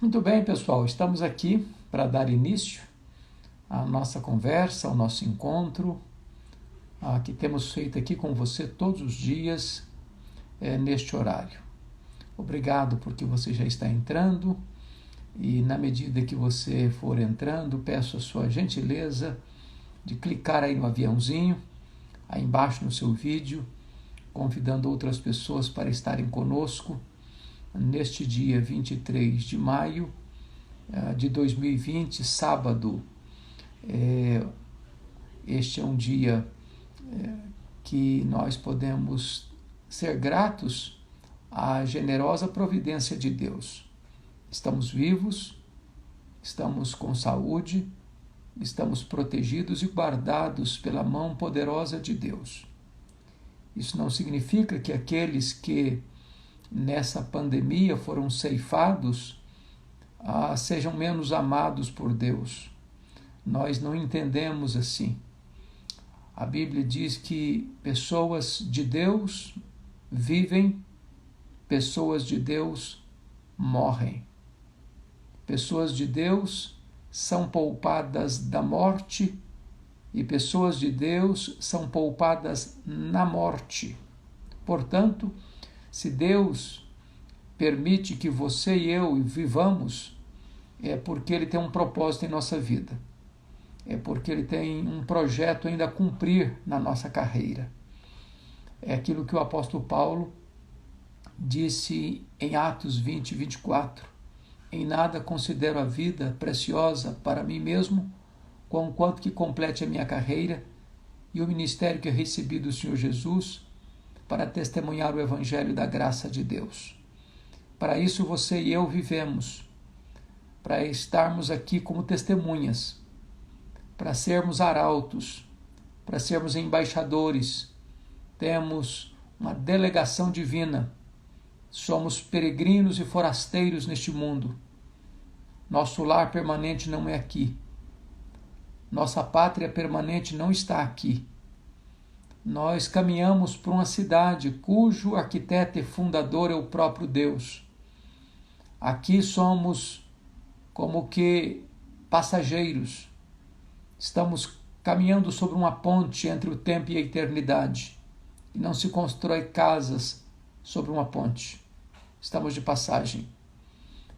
Muito bem, pessoal, estamos aqui para dar início à nossa conversa, ao nosso encontro, que temos feito aqui com você todos os dias, neste horário. Obrigado porque você já está entrando e, na medida que você for entrando, peço a sua gentileza de clicar aí no aviãozinho, aí embaixo no seu vídeo, convidando outras pessoas para estarem conosco neste dia 23 de maio de 2020, sábado. Este é um dia que nós podemos ser gratos à generosa providência de Deus. Estamos vivos, estamos com saúde, estamos protegidos e guardados pela mão poderosa de Deus. Isso não significa que aqueles que nessa pandemia foram ceifados sejam menos amados por Deus. Nós não entendemos assim. A Bíblia diz que pessoas de Deus vivem, pessoas de Deus morrem. Pessoas de Deus são poupadas da morte e pessoas de Deus são poupadas na morte. Portanto, se Deus permite que você e eu vivamos, é porque Ele tem um propósito em nossa vida. É porque Ele tem um projeto ainda a cumprir na nossa carreira. É aquilo que o apóstolo Paulo disse em Atos 20, 24. Em nada considero a vida preciosa para mim mesmo, conquanto que complete a minha carreira e o ministério que eu recebi do Senhor Jesus para testemunhar o evangelho da graça de Deus. Para isso você e eu vivemos, para estarmos aqui como testemunhas, para sermos arautos, para sermos embaixadores. Temos uma delegação divina. Somos peregrinos e forasteiros neste mundo. Nosso lar permanente não é aqui. Nossa pátria permanente não está aqui. Nós caminhamos para uma cidade cujo arquiteto e fundador é o próprio Deus. Aqui somos como que passageiros. Estamos caminhando sobre uma ponte entre o tempo e a eternidade. E não se constrói casas sobre uma ponte. Estamos de passagem.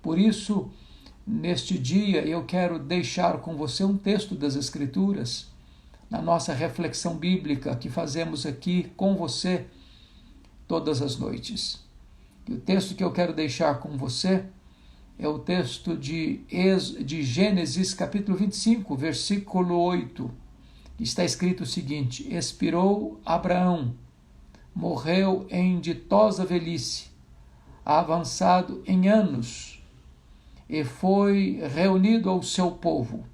Por isso, neste dia, eu quero deixar com você um texto das Escrituras, na nossa reflexão bíblica que fazemos aqui com você todas as noites. E o texto que eu quero deixar com você é o texto de Gênesis capítulo 25, versículo 8. Está escrito o seguinte: expirou Abraão, morreu em ditosa velhice, avançado em anos, e foi reunido ao seu povo.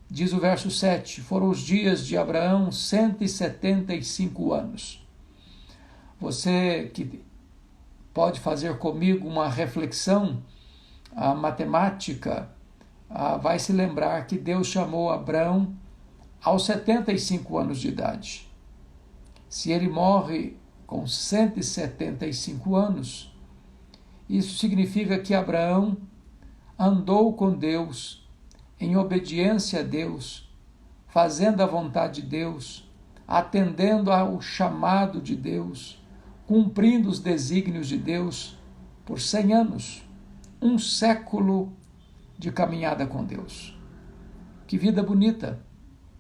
Diz o verso 7, foram os dias de Abraão 175 anos. Você que pode fazer comigo uma reflexão matemática, vai se lembrar que Deus chamou Abraão aos 75 anos de idade. Se ele morre com 175 anos, isso significa que Abraão andou com Deus, em obediência a Deus, fazendo a vontade de Deus, atendendo ao chamado de Deus, cumprindo os desígnios de Deus por 100 anos, um século de caminhada com Deus. Que vida bonita!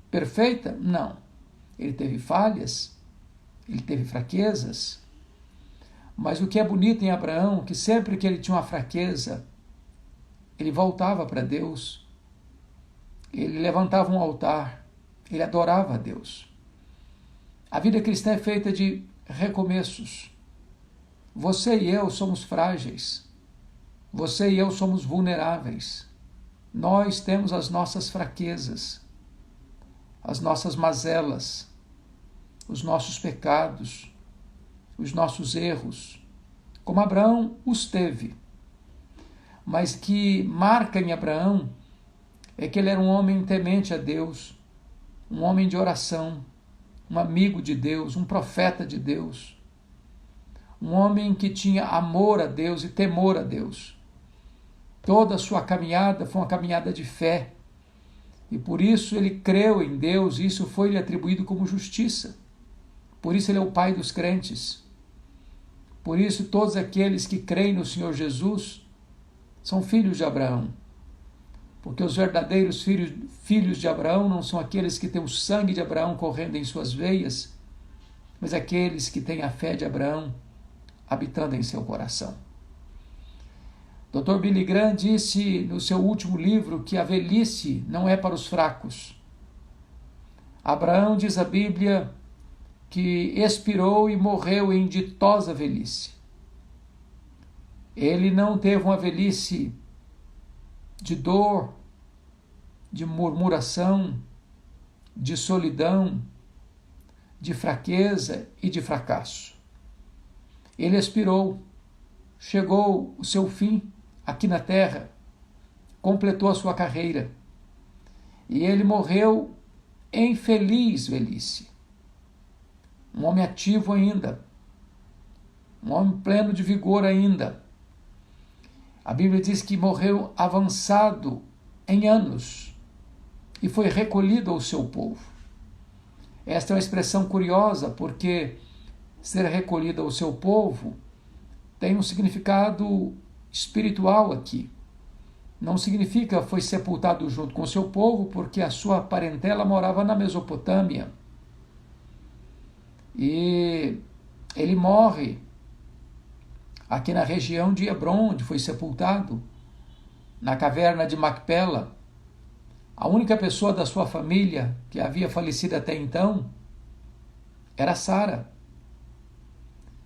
Perfeita? Não. Ele teve falhas, ele teve fraquezas, mas o que é bonito em Abraão, que sempre que ele tinha uma fraqueza, ele voltava para Deus, ele levantava um altar, ele adorava a Deus. A vida cristã é feita de recomeços. Você e eu somos frágeis. Você e eu somos vulneráveis. Nós temos as nossas fraquezas, as nossas mazelas, os nossos pecados, os nossos erros, como Abraão os teve. Mas que marca em Abraão é que ele era um homem temente a Deus, um homem de oração, um amigo de Deus, um profeta de Deus, um homem que tinha amor a Deus e temor a Deus. Toda a sua caminhada foi uma caminhada de fé. E por isso ele creu em Deus, e isso foi lhe atribuído como justiça. Por isso ele é o Pai dos crentes. Por isso todos aqueles que creem no Senhor Jesus são filhos de Abraão. Porque os verdadeiros filhos de Abraão não são aqueles que têm o sangue de Abraão correndo em suas veias, mas aqueles que têm a fé de Abraão habitando em seu coração. Dr. Billy Graham disse no seu último livro que a velhice não é para os fracos. Abraão, diz a Bíblia, que expirou e morreu em ditosa velhice. Ele não teve uma velhice de dor, de murmuração, de solidão, de fraqueza e de fracasso. Ele expirou, chegou o seu fim aqui na terra, completou a sua carreira, e ele morreu em feliz velhice. Um homem ativo ainda, um homem pleno de vigor ainda. A Bíblia diz que morreu avançado em anos e foi recolhido ao seu povo. Esta é uma expressão curiosa, porque ser recolhido ao seu povo tem um significado espiritual aqui. Não significa foi sepultado junto com o seu povo, porque a sua parentela morava na Mesopotâmia. E ele morre aqui na região de Hebrom, onde foi sepultado, na caverna de Macpela. A única pessoa da sua família que havia falecido até então era Sara.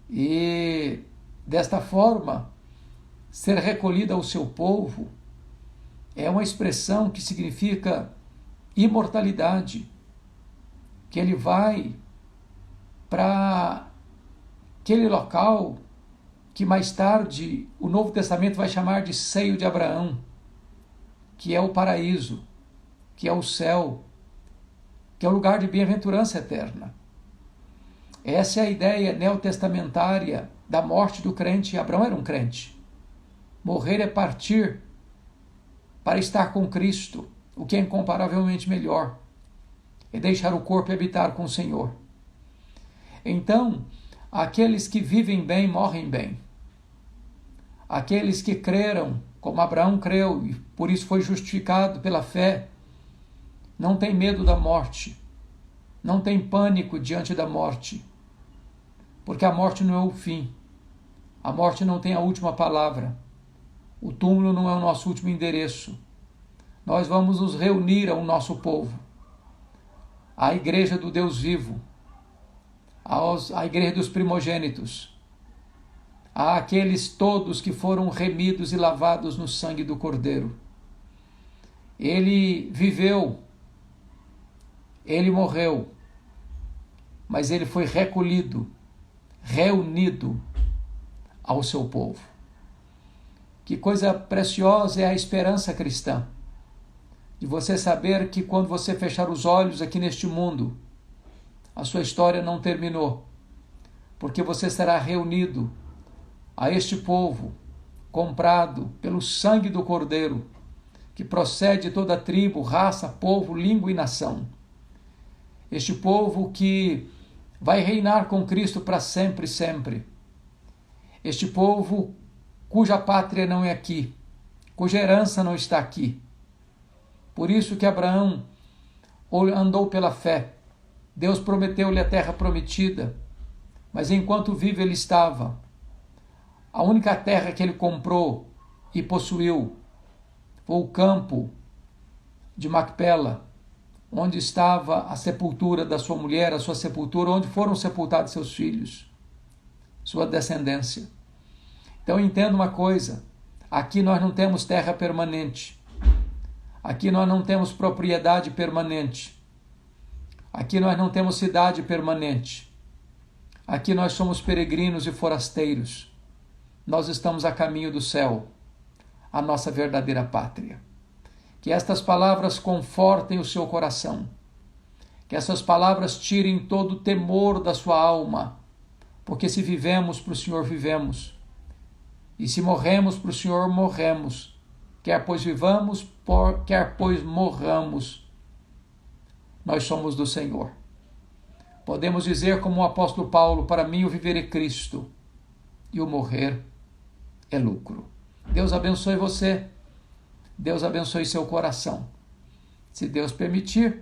E desta forma, ser recolhida ao seu povo é uma expressão que significa imortalidade, que ele vai para aquele local que mais tarde o Novo Testamento vai chamar de seio de Abraão, que é o paraíso, que é o céu, que é o lugar de bem-aventurança eterna. Essa é a ideia neotestamentária da morte do crente. Abraão era um crente. Morrer é partir para estar com Cristo, o que é incomparavelmente melhor. É deixar o corpo e habitar com o Senhor. Então, aqueles que vivem bem morrem bem. Aqueles que creram, como Abraão creu, e por isso foi justificado pela fé, não tem medo da morte, não tem pânico diante da morte, porque a morte não é o fim, a morte não tem a última palavra, o túmulo não é o nosso último endereço. Nós vamos nos reunir ao nosso povo, à igreja do Deus vivo, à igreja dos primogênitos, àqueles todos que foram remidos e lavados no sangue do Cordeiro. Ele viveu, ele morreu, mas ele foi recolhido, reunido ao seu povo. Que coisa preciosa é a esperança cristã, de você saber que quando você fechar os olhos aqui neste mundo, a sua história não terminou, porque você será reunido a este povo, comprado pelo sangue do Cordeiro, que procede de toda tribo, raça, povo, língua e nação. Este povo que vai reinar com Cristo para sempre e sempre. Este povo cuja pátria não é aqui, cuja herança não está aqui. Por isso que Abraão andou pela fé. Deus prometeu-lhe a terra prometida, mas enquanto vivo ele estava. A única terra que ele comprou e possuiu foi o campo de Macpela, onde estava a sepultura da sua mulher, a sua sepultura, onde foram sepultados seus filhos, sua descendência. Então entenda uma coisa, aqui nós não temos terra permanente, aqui nós não temos propriedade permanente, aqui nós não temos cidade permanente, aqui nós somos peregrinos e forasteiros. Nós estamos a caminho do céu, a nossa verdadeira pátria. Que estas palavras confortem o seu coração, que essas palavras tirem todo o temor da sua alma, porque se vivemos para o Senhor, vivemos, e se morremos para o Senhor, morremos, quer pois vivamos, quer pois morramos, nós somos do Senhor. Podemos dizer como o apóstolo Paulo, para mim o viver é Cristo e o morrer é lucro. Deus abençoe você, Deus abençoe seu coração. Se Deus permitir,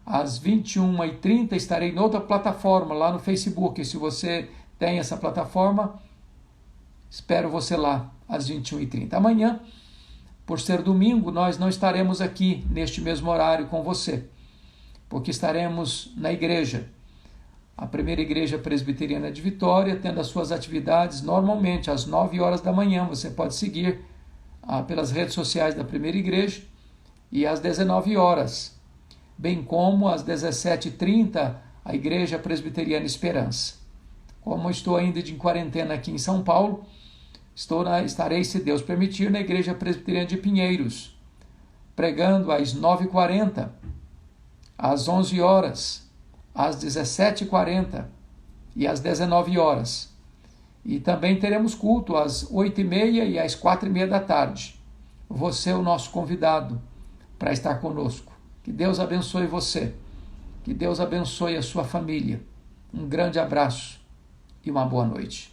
às 21h30 estarei em outra plataforma, lá no Facebook. Se você tem essa plataforma, espero você lá às 21h30. Amanhã, por ser domingo, nós não estaremos aqui neste mesmo horário com você, porque estaremos na igreja, a primeira igreja presbiteriana de Vitória, tendo as suas atividades normalmente às 9h da manhã. Você pode seguir pelas redes sociais da primeira igreja, e às 19h, bem como às 17h30, a Igreja Presbiteriana Esperança. Como estou ainda em quarentena aqui em São Paulo, estarei, se Deus permitir, na Igreja Presbiteriana de Pinheiros, pregando às 9h40, às 11h, às 17h40 e às 19h. E também teremos culto às 8h30 e às 4h30 da tarde. Você é o nosso convidado para estar conosco. Que Deus abençoe você, que Deus abençoe a sua família. Um grande abraço e uma boa noite.